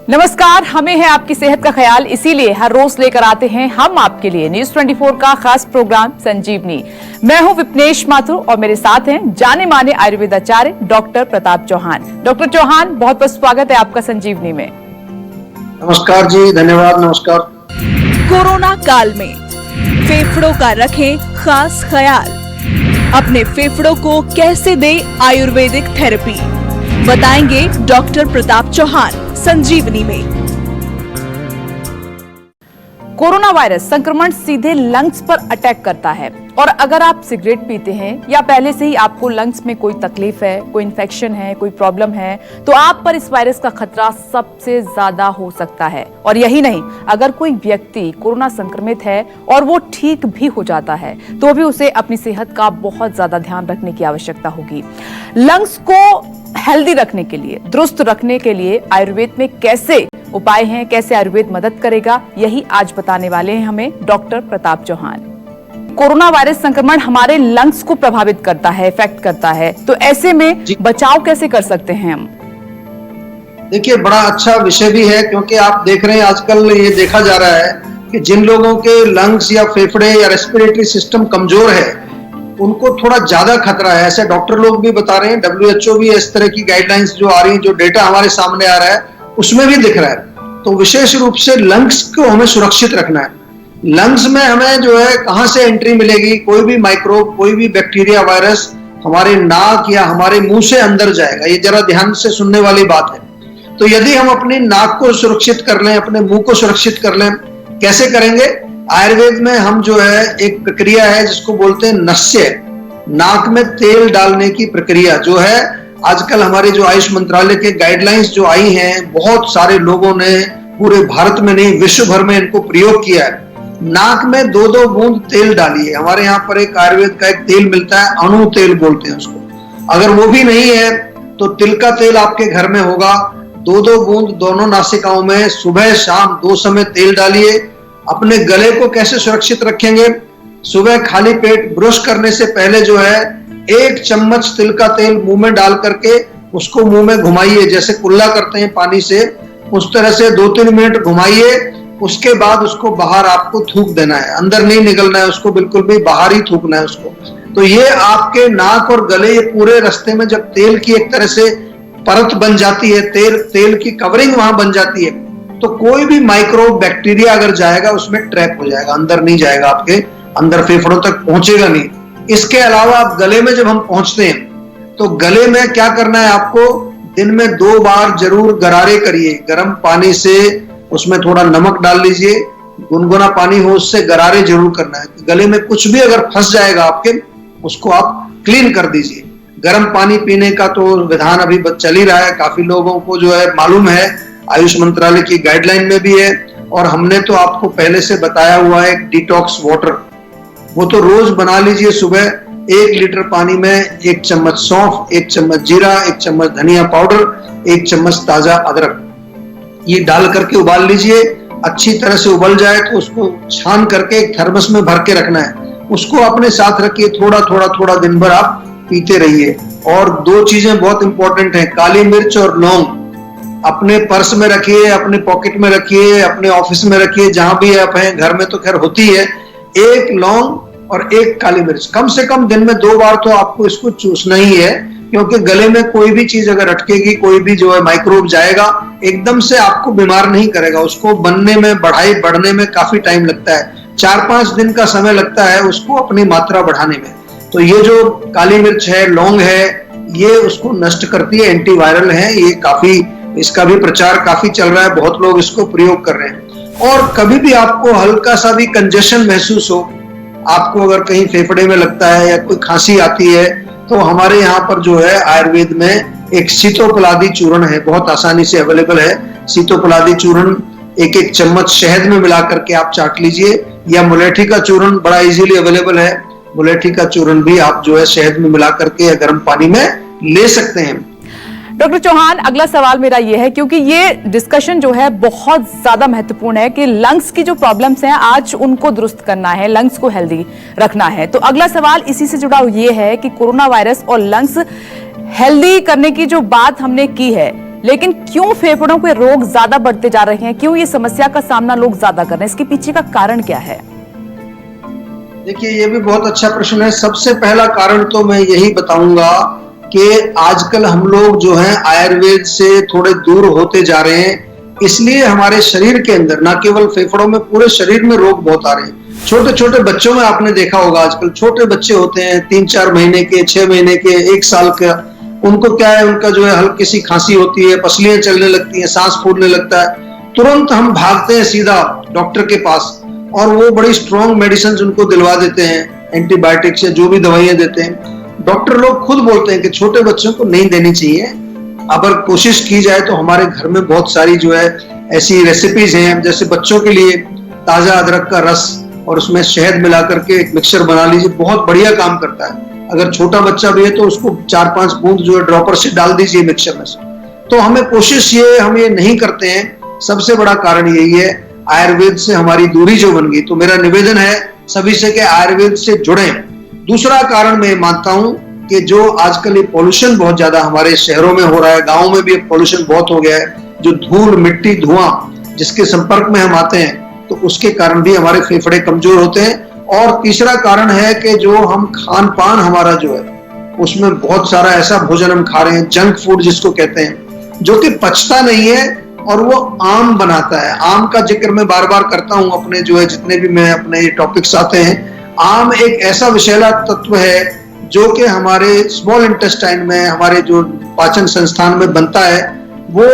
नमस्कार, हमें है आपकी सेहत का ख्याल, इसीलिए हर रोज लेकर आते हैं हम आपके लिए न्यूज 24 का खास प्रोग्राम संजीवनी। मैं हूं विपनेश माथुर और मेरे साथ हैं जाने माने आयुर्वेदाचार्य डॉक्टर प्रताप चौहान। डॉक्टर चौहान, बहुत बहुत स्वागत है आपका संजीवनी में। नमस्कार जी, धन्यवाद। नमस्कार। कोरोना काल में फेफड़ों का रखें खास ख्याल। अपने फेफड़ों को कैसे दे आयुर्वेदिक थेरेपी, बताएंगे डॉक्टर प्रताप चौहान संजीवनी में। कोरोना वायरस संक्रमण सीधे लंग्स पर अटैक करता है और अगर आप सिगरेट पीते हैं या पहले से ही आपको लंग्स में कोई तकलीफ है, कोई इन्फेक्शन है, कोई प्रॉब्लम है, तो आप पर इस वायरस का खतरा सबसे ज्यादा हो सकता है। और यही नहीं, अगर कोई व्यक्ति कोरोना संक्रमित है और वो ठीक भी हो जाता है तो भी उसे अपनी सेहत का बहुत ज्यादा ध्यान रखने की आवश्यकता होगी। लंग्स को हेल्दी रखने के लिए, दुरुस्त रखने के लिए आयुर्वेद में कैसे उपाय हैं, कैसे आयुर्वेद मदद करेगा, यही आज बताने वाले हैं हमें doctor Pratap Chauhan. Corona virus संक्रमण हमारे लंग्स को प्रभावित करता है, इफेक्ट करता है, तो ऐसे में बचाव कैसे कर सकते हैं हम? देखिए, बड़ा अच्छा विषय भी है क्योंकि आप देख रहे हैं आजकल ये देखा जा रहा है कि जिन लोगों के लंग्स या फेफड़े या रेस्पिरेटरी सिस्टम कमजोर है उनको थोड़ा ज्यादा खतरा है। ऐसे डॉक्टर लोग भी बता रहे हैं, WHO भी इस तरह की गाइडलाइंस जो आ रही, जो डेटा हमारे सामने आ रहा है उसमें भी दिख रहा है। तो विशेष रूप से लंग्स को हमें सुरक्षित रखना है। लंग्स में हमें जो है कहां से एंट्री मिलेगी, कोई भी माइक्रोब, कोई भी बैक्टीरिया, वायरस हमारे नाक या हमारे मुंह से अंदर जाएगा। ये जरा ध्यान से सुनने वाली बात है। तो यदि हम अपनी नाक को सुरक्षित कर लें, अपने मुंह को सुरक्षित कर लें, कैसे करेंगे? आयुर्वेद में हम जो है एक प्रक्रिया है जिसको बोलते हैं नस्य, नाक में तेल डालने की प्रक्रिया जो है। आजकल हमारे जो आयुष मंत्रालय के गाइडलाइंस जो आई हैं, बहुत सारे लोगों ने पूरे भारत में नहीं विश्व भर में इनको प्रयोग किया है। नाक में 2-2 बूंद तेल डालिए। हमारे यहाँ पर एक आयुर्वेद का एक तेल मिलता है, अणु तेल बोलते हैं उसको। अगर वो भी नहीं है तो तिल का तेल आपके घर में होगा। 2-2 बूंद दोनों नासिकाओं में सुबह शाम 2 समय तेल डालिए। अपने गले को कैसे सुरक्षित रखेंगे? सुबह खाली पेट ब्रश करने से पहले जो है 1 चम्मच तिल का तेल मुंह में डाल करके उसको मुंह में घुमाइए, जैसे कुल्ला करते हैं पानी से, उस तरह से 2-3 मिनट घुमाइए। उसके बाद उसको बाहर आपको थूक देना है, अंदर नहीं निकलना है उसको, बिल्कुल भी बाहर ही थूकना है उसको। तो ये आपके नाक और गले, ये पूरे रास्ते में जब तेल की एक तरह से परत बन जाती है, तेल की कवरिंग वहां बन जाती है, तो कोई भी माइक्रोब, बैक्टीरिया अगर जाएगा उसमें ट्रैप हो जाएगा, अंदर नहीं जाएगा, आपके अंदर फेफड़ों तक पहुंचेगा नहीं। इसके अलावा आप गले में जब हम पहुंचते हैं तो गले में क्या करना है आपको? दिन में 2 बार जरूर गरारे करिए गर्म पानी से, उसमें थोड़ा नमक डाल लीजिए, गुनगुना पानी हो, उससे गरारे जरूर करना है। गले में कुछ भी अगर फंस जाएगा आपके, उसको आप क्लीन कर दीजिए। गर्म पानी पीने का तो विधान अभी चल ही रहा है, काफी लोगों को जो है मालूम है, आयुष मंत्रालय की गाइडलाइन में भी है, और हमने तो आपको पहले से बताया हुआ है डिटॉक्स वाटर, वो तो रोज बना लीजिए। सुबह 1 लीटर पानी में 1 चम्मच सौंफ, 1 चम्मच जीरा, 1 चम्मच धनिया पाउडर, 1 चम्मच ताजा अदरक, ये डाल करके उबाल लीजिए। अच्छी तरह से उबल जाए तो उसको छान करके एक थर्मस में भर के रखना है, उसको अपने साथ रखिए। थोड़ा दिन भर आप पीते रहिए। और 2 चीजें बहुत इंपॉर्टेंट हैं, काली मिर्च और लौंग अपने पर्स में रखिए, अपने पॉकेट में रखिए, अपने ऑफिस में रखिए, जहां भी आप हैं, घर में तो खैर होती है। 1 लौंग और 1 काली मिर्च, कम से कम दिन में 2 बार तो आपको इसको चूसना ही है, क्योंकि गले में कोई भी चीज अगर अटकेगी, कोई भी जो है माइक्रोब जाएगा, एकदम से आपको बीमार नहीं करेगा। उसको बनने में, बढ़ने में काफी टाइम लगता है, 4-5 दिन का समय लगता है उसको अपनी मात्रा बढ़ाने में। तो ये जो काली मिर्च है, लौंग है, ये उसको नष्ट करती है, एंटीवायरल है। ये काफी, इसका भी प्रचार काफी चल रहा है, बहुत लोग इसको प्रयोग कर रहे हैं। और कभी भी आपको हल्का सा भी कंजेशन महसूस हो, आपको अगर कहीं फेफड़े में लगता है या कोई खांसी आती है, तो हमारे यहाँ पर जो है आयुर्वेद में एक सीतोपलादी चूर्ण है, बहुत आसानी से अवेलेबल है। सीतोपलादी चूर्ण 1-1 चम्मच शहद में मिला करके आप चाट लीजिए, या मुलेठी का चूर्ण बड़ा इजीली अवेलेबल है, मुलेठी का चूर्ण भी आप जो है शहद में मिला करके या गर्म पानी में ले सकते हैं। डॉक्टर चौहान, अगला सवाल मेरा ये है, क्योंकि ये डिस्कशन जो है बहुत ज्यादा महत्वपूर्ण है कि लंग्स की जो प्रॉब्लम्स हैं आज उनको दुरुस्त करना है, लंग्स को हेल्दी रखना है। तो अगला सवाल इसी से जुड़ा ये है कि कोरोना वायरस और लंग्स हेल्दी करने की जो बात हमने की है, लेकिन क्यों फेफड़ों के रोग ज्यादा बढ़ते जा रहे हैं, क्यों ये समस्या का सामना लोग ज्यादा कर रहे हैं, इसके पीछे का कारण क्या है? देखिए, ये भी बहुत अच्छा प्रश्न है। सबसे पहला कारण तो मैं यही बताऊंगा कि आजकल हम लोग जो हैं आयुर्वेद से थोड़े दूर होते जा रहे हैं, इसलिए हमारे शरीर के अंदर, ना केवल फेफड़ों में, पूरे शरीर में रोग बहुत आ रहे हैं। छोटे छोटे बच्चों में आपने देखा होगा, आजकल छोटे बच्चे होते हैं 3-4 महीने के, 6 महीने के, 1 साल का, उनको क्या है, उनका जो है हल्की सी खांसी होती है, पसलियां चलने लगती हैं, सांस फूलने लगता है, तुरंत हम भागते हैं सीधा डॉक्टर के पास और वो बड़ी स्ट्रॉन्ग मेडिसिन उनको दिलवा देते हैं, एंटीबायोटिक्स या जो भी दवाइयां देते हैं। डॉक्टर लोग खुद बोलते हैं कि छोटे बच्चों को नहीं देनी चाहिए। अगर कोशिश की जाए तो हमारे घर में बहुत सारी जो है ऐसी रेसिपीज हैं, जैसे बच्चों के लिए ताजा अदरक का रस और उसमें शहद मिला करके एक मिक्सचर बना लीजिए, बहुत बढ़िया काम करता है। अगर छोटा बच्चा भी है तो उसको 4-5 बूंद जो है ड्रॉपर से डाल दीजिए मिक्सचर में से। तो हमें कोशिश हम ये नहीं करते हैं, सबसे बड़ा कारण यही है, आयुर्वेद से हमारी दूरी जो बन गई। तो मेरा निवेदन है सभी से कि आयुर्वेद से जुड़ें। दूसरा कारण मैं मानता हूं कि जो आजकल ये पॉल्यूशन बहुत ज्यादा हमारे शहरों में हो रहा है, गाँव में भी पॉल्यूशन बहुत हो गया है, जो धूल, मिट्टी, धुआं जिसके संपर्क में हम आते हैं, तो उसके कारण भी हमारे फेफड़े कमजोर होते हैं। और तीसरा कारण है कि जो हम खान पान हमारा जो है उसमें बहुत सारा ऐसा भोजन हम खा रहे हैं, जंक फूड जिसको कहते हैं, जो कि पचता नहीं है और वो आम बनाता है। आम का जिक्र मैं बार बार करता हूं अपने जो है जितने भी मैं अपने टॉपिक्स आते हैं। आम एक ऐसा विषैला तत्व है जो कि हमारे स्मॉल इंटेस्टाइन में, हमारे जो पाचन संस्थान में बनता है, वो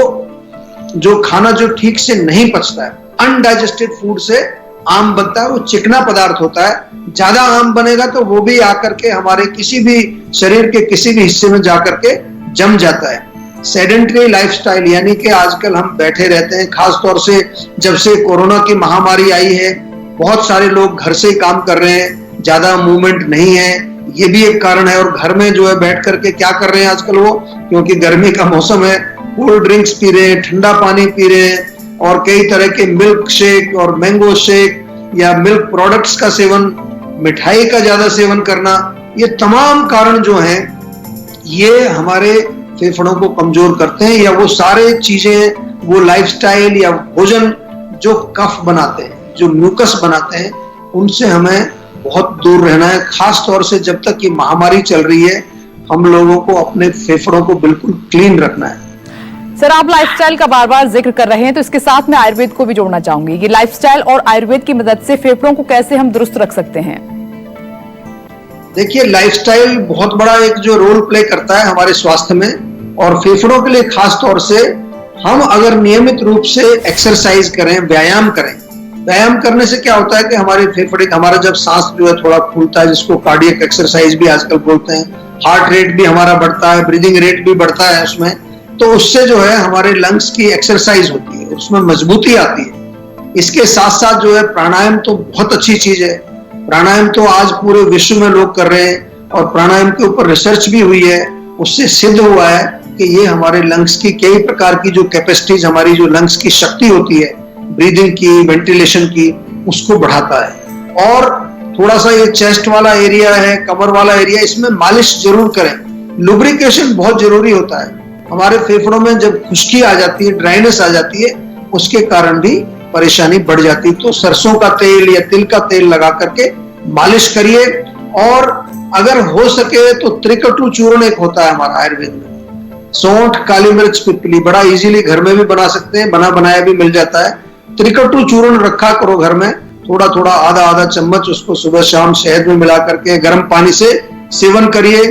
जो खाना जो ठीक से नहीं पचता है, अनडाइजेस्टेड फूड से आम बनता है। वो चिकना पदार्थ होता है। ज्यादा आम बनेगा तो वो भी आकर के हमारे किसी भी शरीर के किसी भी हिस्से में जाकर के जम जाता है। सेडेंटरी लाइफस्टाइल, यानी कि आजकल हम बैठे रहते हैं, खास तौर से जब से कोरोना की महामारी आई है, बहुत सारे लोग घर से ही काम कर रहे हैं, ज्यादा मूवमेंट नहीं है, ये भी एक कारण है। और घर में जो है बैठ करके क्या कर रहे हैं आजकल वो, क्योंकि गर्मी का मौसम है, कोल्ड ड्रिंक्स पी रहे हैं, ठंडा पानी पी रहे हैं और कई तरह के मिल्क शेक और मैंगो शेक या मिल्क प्रोडक्ट्स का सेवन, मिठाई का ज्यादा सेवन करना, ये तमाम कारण जो हैं ये हमारे फेफड़ों को कमजोर करते हैं। या वो सारे चीजें, वो लाइफस्टाइल या भोजन जो कफ बनाते हैं, जो म्यूकस बनाते हैं, उनसे हमें बहुत दूर रहना है। खास तौर से जब तक ये महामारी चल रही है, हम लोगों को अपने फेफड़ों को बिल्कुल क्लीन रखना है। सर, आप लाइफस्टाइल का बार बार जिक्र कर रहे हैं, तो इसके साथ मैं आयुर्वेद को भी जोड़ना चाहूंगी। ये लाइफस्टाइल और आयुर्वेद की मदद से फेफड़ों को कैसे हम दुरुस्त रख सकते हैं? देखिए, लाइफस्टाइल बहुत बड़ा एक जो रोल प्ले करता है हमारे स्वास्थ्य में, और फेफड़ों के लिए खास तौर से हम अगर नियमित रूप से एक्सरसाइज करें, व्यायाम करें। व्यायाम करने से क्या होता है कि हमारे फेफड़े, हमारा जब सांस जो है थोड़ा फूलता है, जिसको कार्डियक एक्सरसाइज भी आजकल बोलते हैं, हार्ट रेट भी हमारा बढ़ता है, ब्रीदिंग रेट भी बढ़ता है उसमें, तो उससे जो है हमारे लंग्स की एक्सरसाइज होती है, उसमें मजबूती आती है। इसके साथ साथ जो है प्राणायाम तो बहुत अच्छी चीज है। प्राणायाम तो आज पूरे विश्व में लोग कर रहे हैं और प्राणायाम के ऊपर रिसर्च भी हुई है। उससे सिद्ध हुआ है कि ये हमारे लंग्स की कई प्रकार की जो कैपेसिटीज, हमारी जो लंग्स की शक्ति होती है, ब्रीदिंग की, वेंटिलेशन की, उसको बढ़ाता है। और थोड़ा सा ये चेस्ट वाला एरिया है, कमर वाला एरिया, इसमें मालिश जरूर करें। लुब्रिकेशन बहुत जरूरी होता है। हमारे फेफड़ों में जब खुश्की आ जाती है, ड्राइनेस आ जाती है, उसके कारण भी परेशानी बढ़ जाती है। तो सरसों का तेल या तिल का तेल लगा करके मालिश करिए। और अगर हो सके तो त्रिकटु चूर्ण एक होता है हमारा आयुर्वेद में, सौंठ, काली मिर्च, पिपली, बड़ा इजीली घर में भी बना सकते हैं, बना बनाया भी मिल जाता है। त्रिकटु चूर्ण रखा करो घर में, थोड़ा थोड़ा, आधा आधा चम्मच, उसको सुबह शाम शहद में मिला करके गर्म पानी से सेवन करिए।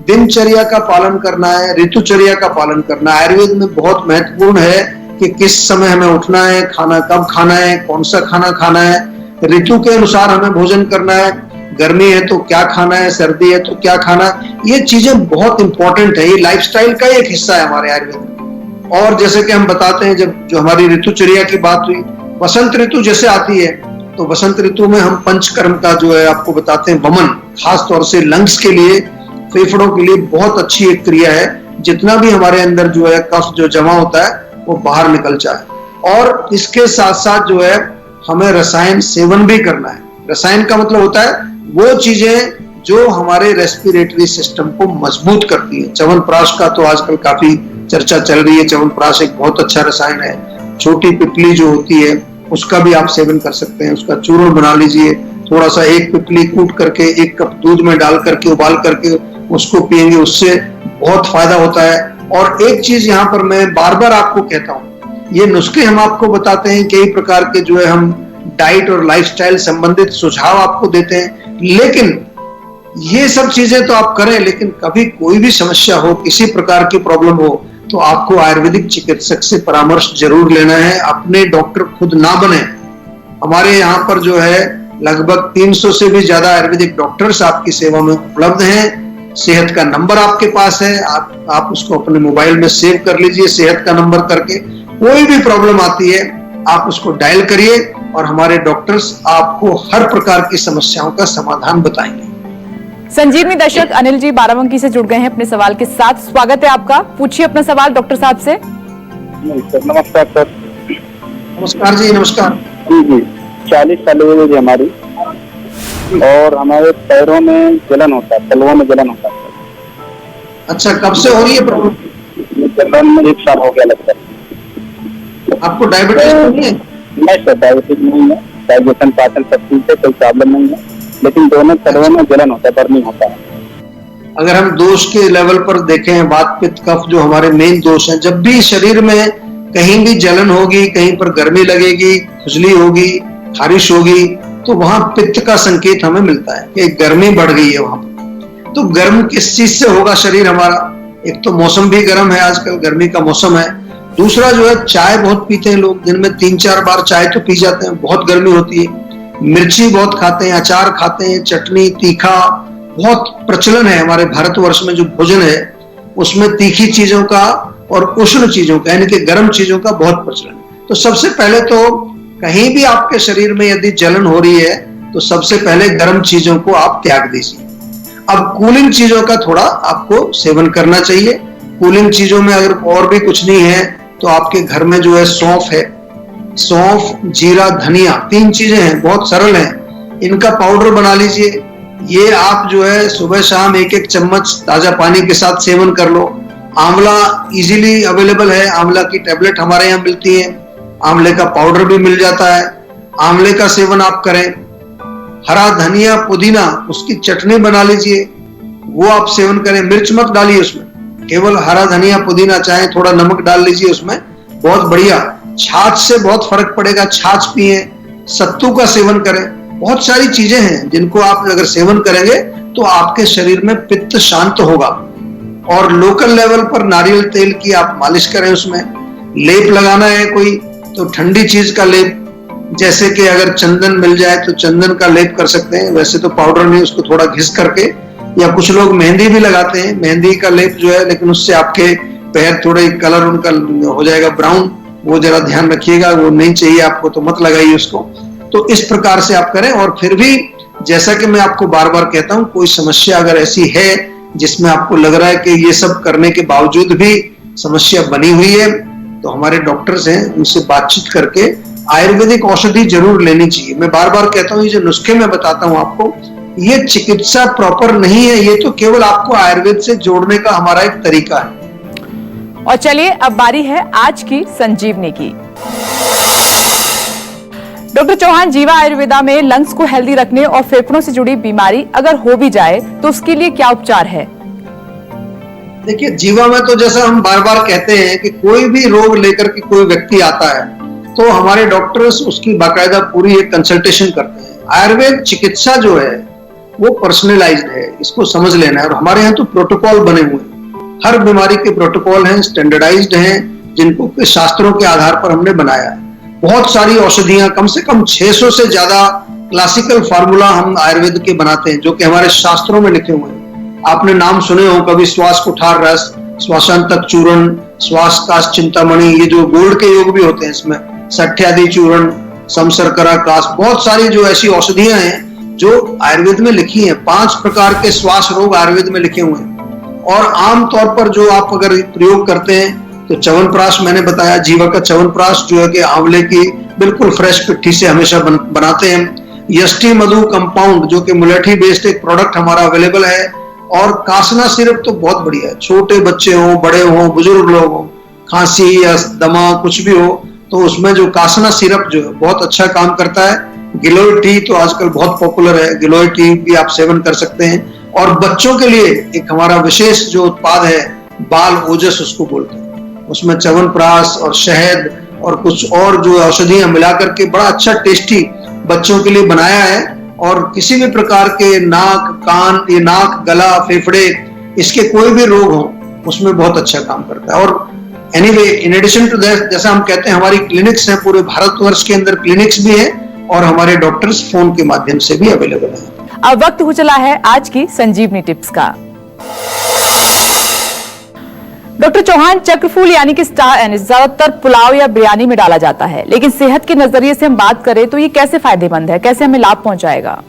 दिनचर्या का पालन करना है, ऋतुचर्या का पालन करना है। आयुर्वेद में बहुत महत्वपूर्ण है कि किस समय हमें उठना है, खाना कब खाना है, कौन सा खाना खाना है, ऋतु के अनुसार हमें भोजन करना है। गर्मी है तो क्या खाना है, सर्दी है तो क्या खाना है, ये चीजें बहुत इंपॉर्टेंट है। ये लाइफस्टाइल का एक हिस्सा है हमारे आयुर्वेद में। और जैसे कि हम बताते हैं, जब जो हमारी ऋतुचर्या की बात हुई, वसंत ऋतु जैसे आती है, तो वसंत ऋतु में हम पंचकर्म का जो है आपको बताते हैं, वमन, खास तौर से लंग्स के लिए, फेफड़ों के लिए बहुत अच्छी एक क्रिया है। जितना भी हमारे अंदर जो है कफ जो जमा होता है वो बाहर निकल जाए। और इसके साथ साथ जो है हमें रसायन सेवन भी करना है। रसायन का मतलब होता है वो चीजें जो हमारे रेस्पिरेटरी सिस्टम को मजबूत करती है। च्यवनप्राश का तो आजकल काफी चर्चा चल रही है। च्यवनप्राश एक बहुत अच्छा रसायन है। छोटी पिपली जो होती है उसका भी आप सेवन कर सकते हैं, उसका चूर्ण बना लीजिए, थोड़ा सा एक पिपली कूट करके 1 कप दूध में डाल करके उबाल करके उसको पिएंगे, उससे बहुत फायदा होता है। और एक चीज यहाँ पर मैं बार बार आपको कहता हूँ, ये नुस्खे हम आपको बताते हैं, कई प्रकार के जो है हम डाइट और लाइफस्टाइल संबंधित सुझाव आपको देते हैं, लेकिन ये सब चीजें तो आप करें, लेकिन कभी कोई भी समस्या हो, किसी प्रकार की प्रॉब्लम हो, तो आपको आयुर्वेदिक चिकित्सक से परामर्श जरूर लेना है। अपने डॉक्टर खुद ना बने। हमारे यहाँ पर जो है लगभग 300 से भी ज्यादा आयुर्वेदिक डॉक्टर्स आपकी सेवा में उपलब्ध हैं। सेहत का नंबर आपके पास है, आप उसको अपने मोबाइल में सेव कर लीजिए, सेहत का नंबर करके। कोई भी प्रॉब्लम आती है आप उसको डायल करिए और हमारे डॉक्टर्स आपको हर प्रकार की समस्याओं का समाधान बताएंगे। संजीवनी दर्शक अनिल जी बाराबंकी से जुड़ गए हैं अपने सवाल के साथ। स्वागत है आपका, पूछिए अपना सवाल डॉक्टर साहब से। नमस्कार सर। नमस्कार जी, नमस्कार जी 40 साल की एज हमारी, और हमारे पैरों में जलन होता है, तलवों में जलन होता है। अच्छा, कब से हो रही है प्रॉब्लम? जलन में 1 साल हो गया लगता है। आपको डायबिटीज नहीं है? नहीं सर, डायबिटीज नहीं है, डाइजेशन पाचन सब ठीक है, कोई प्रॉब्लम नहीं है, लेकिन दोनों तलवों में जलन होता है, बर्निंग होता है। अगर हम दोष के लेवल पर देखें, वात पित्त कफ जो हमारे मेन दोष हैं, जब भी शरीर में कहीं भी जलन होगी, कहीं पर गर्मी लगेगी, खुजली होगी, खारिश होगी, तो वहां पित्त का संकेत हमें मिलता है कि गर्मी बढ़ गई है वहां पर। तो गर्म किस चीज से होगा शरीर हमारा? एक तो मौसम भी गर्म है, आजकल गर्मी का मौसम है। दूसरा जो है, चाय बहुत पीते हैं लोग, दिन में 3-4 बार चाय तो पी जाते हैं, बहुत गर्मी होती है। मिर्ची बहुत खाते हैं, अचार खाते हैं, चटनी, तीखा बहुत प्रचलन है हमारे भारतवर्ष में। जो भोजन है उसमें तीखी चीजों का और उष्ण चीजों का, यानी कि गर्म चीजों का बहुत प्रचलन। तो सबसे पहले तो कहीं भी आपके शरीर में यदि जलन हो रही है तो सबसे पहले गर्म चीजों को आप त्याग दीजिए। अब कूलिंग चीजों का थोड़ा आपको सेवन करना चाहिए। कूलिंग चीजों में अगर और भी कुछ नहीं है तो आपके घर में जो है सौंफ है, सौंफ, जीरा, धनिया, 3 चीजें हैं, बहुत सरल हैं। इनका पाउडर बना लीजिए। ये आप जो है सुबह शाम 1-1 चम्मच ताजा पानी के साथ सेवन कर लो। आंवला इजीली अवेलेबल है, आंवला की टैबलेट हमारे यहाँ मिलती है, आंवले का पाउडर भी मिल जाता है, आंवले का सेवन आप करें। हरा धनिया, पुदीना, उसकी चटनी बना लीजिए, वो आप सेवन करें। मिर्च मत डालिए उसमें, केवल हरा धनिया, पुदीना, चाहे थोड़ा नमक डाल लीजिए उसमें, बहुत बढ़िया। छाछ से बहुत फर्क पड़ेगा, छाछ पिए। सत्तू का सेवन करें। बहुत सारी चीजें हैं जिनको आप अगर सेवन करेंगे तो आपके शरीर में पित्त शांत होगा। और लोकल लेवल पर नारियल तेल की आप मालिश करें। उसमें लेप लगाना है कोई तो ठंडी चीज का लेप, जैसे कि अगर चंदन मिल जाए तो चंदन का लेप कर सकते हैं, वैसे तो पाउडर नहीं, उसको थोड़ा घिस करके, या कुछ लोग मेहंदी भी लगाते हैं, मेहंदी का लेप जो है, लेकिन उससे आपके पैर थोड़े कलर उनका हो जाएगा ब्राउन, वो जरा ध्यान रखिएगा, वो नहीं चाहिए आपको तो मत लगाइए उसको। तो इस प्रकार से आप करें। और फिर भी जैसा कि मैं आपको बार बार कहता हूं, कोई समस्या अगर ऐसी है जिसमें आपको लग रहा है कि ये सब करने के बावजूद भी समस्या बनी हुई है, तो हमारे डॉक्टर्स हैं, उनसे बातचीत करके आयुर्वेदिक औषधि जरूर लेनी चाहिए। मैं बार बार कहता हूँ, ये जो नुस्खे मैं बताता हूँ आपको, ये चिकित्सा प्रॉपर नहीं है, ये तो केवल आपको आयुर्वेद से जोड़ने का हमारा एक तरीका है। और चलिए अब बारी है आज की संजीवनी की। डॉक्टर चौहान, जीवा आयुर्वेदा में लंग्स को हेल्दी रखने और फेफड़ों से जुड़ी बीमारी अगर हो भी जाए तो उसके लिए क्या उपचार है? देखिए, जीवा में तो जैसा हम बार बार कहते हैं कि कोई भी रोग लेकर के कोई व्यक्ति आता है तो हमारे डॉक्टर्स उसकी बाकायदा पूरी एक कंसल्टेशन करते हैं। आयुर्वेद चिकित्सा जो है वो पर्सनलाइज्ड है, इसको समझ लेना है। और हमारे यहाँ तो प्रोटोकॉल बने हुए हैं, हर बीमारी के प्रोटोकॉल हैं, स्टैंडर्डाइज्ड हैं, जिनको शास्त्रों के आधार पर हमने बनाया है। बहुत सारी औषधियां, कम से कम 600 से ज्यादा क्लासिकल फार्मूला हम आयुर्वेद के बनाते हैं, जो कि हमारे शास्त्रों में लिखे हुए हैं। आपने नाम सुने हो कभी, श्वास कुठार रस, श्वासांतक चूर्ण, श्वास काश चिंतामणि, ये जो गोल्ड के योग भी होते हैं इसमें, सठ्यादि चूर्ण, समशर्करा काश, बहुत सारी जो ऐसी औषधियां हैं जो आयुर्वेद में लिखी हैं। 5 प्रकार के श्वास रोग आयुर्वेद में लिखे हुए हैं। और आम तौर पर जो आप अगर प्रयोग करते हैं तो च्यवनप्राश मैंने बताया, जीवा का च्यवनप्राश जो है कि आंवले की बिल्कुल फ्रेश पिट्ठी से हमेशा बनाते हैं। यष्टि मधु कंपाउंड जो कि मुलेठी बेस्ड एक प्रोडक्ट हमारा अवेलेबल है, और कासना सिरप तो बहुत बढ़िया है, छोटे बच्चे हो, बड़े हो, बुजुर्ग लोग हो, खांसी या दमा कुछ भी हो तो उसमें जो कासना सिरप जो है बहुत अच्छा काम करता है। गिलोय टी तो आजकल बहुत पॉपुलर है, गिलोय टी भी आप सेवन कर सकते हैं। और बच्चों के लिए एक हमारा विशेष जो उत्पाद है बाल ओजस उसको बोलते हैं, उसमें च्यवनप्राश और शहद और कुछ और जो औषधियां मिला करके बड़ा अच्छा टेस्टी बच्चों के लिए बनाया है। और किसी भी प्रकार के नाक कान, ये नाक गला फेफड़े इसके कोई भी रोग हो उसमें बहुत अच्छा काम करता है। और anyway in addition to that, जैसा हम कहते हैं हमारी क्लिनिक्स हैं, पूरे भारतवर्ष के अंदर क्लिनिक्स भी है और हमारे डॉक्टर्स फोन के माध्यम से भी अवेलेबल हैं। अब वक्त हो चला है आज की संजीवनी टिप्स का। डॉक्टर चौहान, चक्रफूल यानी कि स्टार एनिस ज्यादातर पुलाव या बिरयानी में डाला जाता है, लेकिन सेहत के नजरिए से हम बात करें तो ये कैसे फायदेमंद है, कैसे हमें लाभ पहुंचाएगा?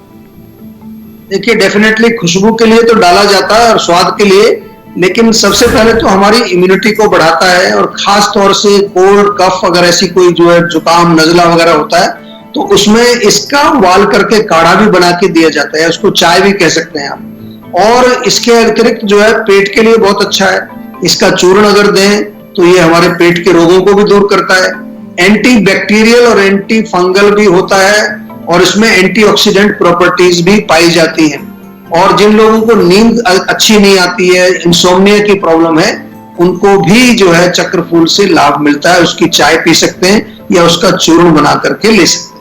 देखिए डेफिनेटली खुशबू के लिए तो डाला जाता है और स्वाद के लिए, लेकिन सबसे पहले तो हमारी इम्यूनिटी को बढ़ाता है। और खास तौर से कोल्ड कफ अगर ऐसी कोई जो है जुकाम नजला वगैरह होता है तो उसमें इसका उबाल करके काढ़ा भी बना के दिया जाता है, उसको चाय भी कह सकते हैं आप। और इसके अतिरिक्त जो है पेट के लिए बहुत अच्छा है, इसका चूर्ण अगर दें तो ये हमारे पेट के रोगों को भी दूर करता है। एंटी बैक्टीरियल और एंटी फंगल भी होता है और इसमें एंटीऑक्सीडेंट प्रॉपर्टीज भी पाई जाती हैं। और जिन लोगों को नींद अच्छी नहीं आती है, इंसोम्निया की प्रॉब्लम है, उनको भी जो है चक्रफूल से लाभ मिलता है। उसकी चाय पी सकते हैं या उसका चूर्ण बना करके ले सकते हैं।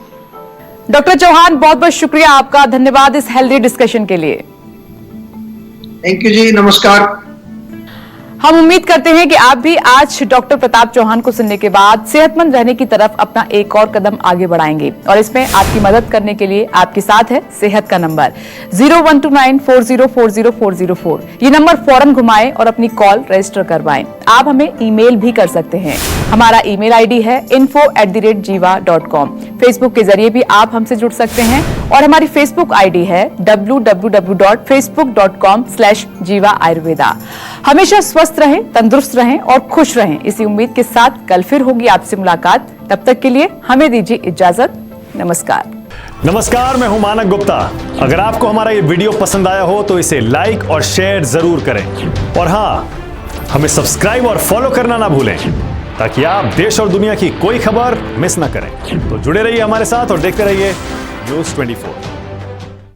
डॉक्टर चौहान, बहुत बहुत शुक्रिया आपका, धन्यवाद इस हेल्दी डिस्कशन के लिए। थैंक यू जी, नमस्कार। हम उम्मीद करते हैं कि आप भी आज डॉक्टर प्रताप चौहान को सुनने के बाद सेहतमंद रहने की तरफ अपना एक और कदम आगे बढ़ाएंगे। और इसमें आपकी मदद करने के लिए आपके साथ है सेहत का नंबर 0129404004। ये नंबर फौरन घुमाएं और अपनी कॉल रजिस्टर करवाएं। आप हमें ईमेल भी कर सकते हैं, हमारा ईमेल आईडी है info@jiva.com। फेसबुक के जरिए भी आप हमसे जुड़ सकते हैं और हमारी फेसबुक आईडी है www.facebook.com/jiva ayurveda। हमेशा स्वस्थ रहें, तंदुरुस्त रहें और खुश रहें, इसी उम्मीद के साथ कल फिर होगी आपसे मुलाकात। तब तक के लिए हमें दीजिए इजाजत। नमस्कार। नमस्कार, मैं हूं मानक गुप्ता। अगर आपको हमारा ये वीडियो पसंद आया हो तो इसे लाइक और शेयर जरूर करें। और हाँ, हमें सब्सक्राइब और फॉलो करना ना भूलें ताकि आप देश और दुनिया की कोई खबर मिस ना करें। तो जुड़े रहिए हमारे साथ और देखते रहिए न्यूज़ 24।